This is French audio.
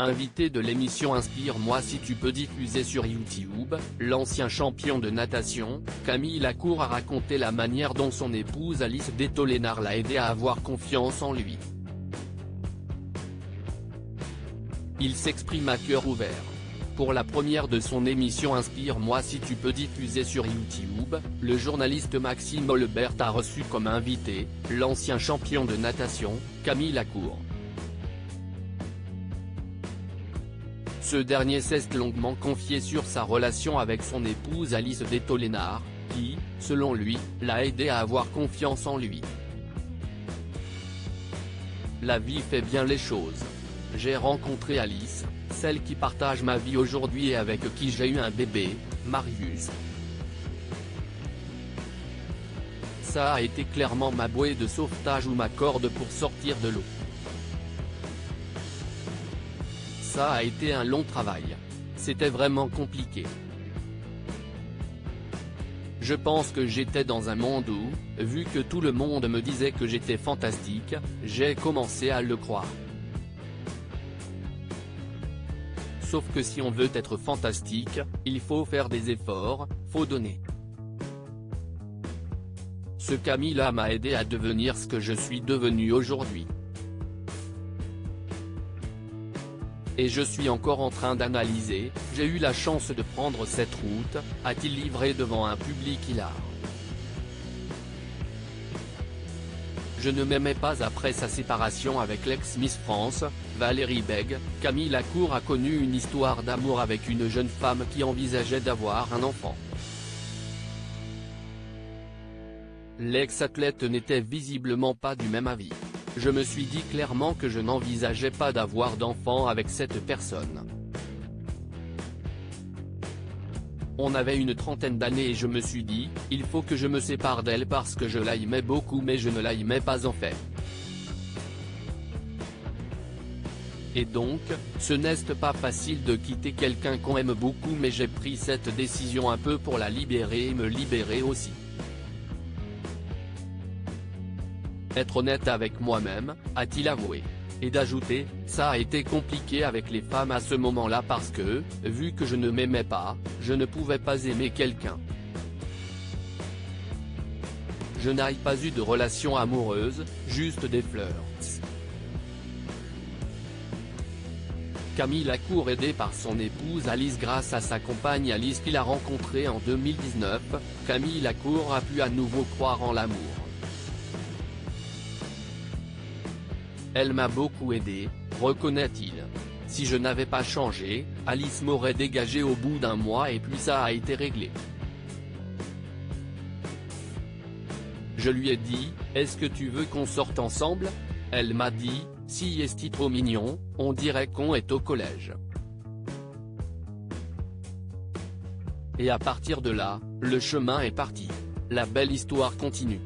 Invité de l'émission Inspire-moi si tu peux diffusée sur YouTube, l'ancien champion de natation, Camille Lacour a raconté la manière dont son épouse Alice Detollénard l'a aidé à avoir confiance en lui. Il s'exprime à cœur ouvert. Pour la première de son émission Inspire-moi si tu peux diffusée sur YouTube, le journaliste Maxime Olbert a reçu comme invité, l'ancien champion de natation, Camille Lacour. Ce dernier s'est longuement confié sur sa relation avec son épouse Alice Detollénard, qui, selon lui, l'a aidé à avoir confiance en lui. La vie fait bien les choses. J'ai rencontré Alice, celle qui partage ma vie aujourd'hui et avec qui j'ai eu un bébé, Marius. Ça a été clairement ma bouée de sauvetage ou ma corde pour sortir de l'eau. Ça a été un long travail. C'était vraiment compliqué. Je pense que j'étais dans un monde où, vu que tout le monde me disait que j'étais fantastique, j'ai commencé à le croire. Sauf que si on veut être fantastique, il faut faire des efforts, faut donner. Ce Camille-là m'a aidé à devenir ce que je suis devenu aujourd'hui. Et je suis encore en train d'analyser, j'ai eu la chance de prendre cette route, a-t-il livré devant un public hilar. Je ne m'aimais pas après sa séparation avec l'ex-Miss France, Valérie Bègue. Camille Lacour a connu une histoire d'amour avec une jeune femme qui envisageait d'avoir un enfant. L'ex-athlète n'était visiblement pas du même avis. Je me suis dit clairement que je n'envisageais pas d'avoir d'enfant avec cette personne. On avait une trentaine d'années et je me suis dit, il faut que je me sépare d'elle parce que je l'aimais beaucoup mais je ne l'aimais pas en fait. Et donc, ce n'est pas facile de quitter quelqu'un qu'on aime beaucoup mais j'ai pris cette décision un peu pour la libérer et me libérer aussi. Être honnête avec moi-même, a-t-il avoué. Et d'ajouter, ça a été compliqué avec les femmes à ce moment-là parce que, vu que je ne m'aimais pas, je ne pouvais pas aimer quelqu'un. Je n'ai pas eu de relation amoureuse, juste des flirts. Camille Lacour aidé par son épouse Alice grâce à sa compagne Alice qu'il a rencontrée en 2019, Camille Lacour a pu à nouveau croire en l'amour. Elle m'a beaucoup aidé, reconnaît-il. Si je n'avais pas changé, Alice m'aurait dégagé au bout d'un mois et puis ça a été réglé. Je lui ai dit, est-ce que tu veux qu'on sorte ensemble? Elle m'a dit, si est trop mignon, on dirait qu'on est au collège. Et à partir de là, le chemin est parti. La belle histoire continue.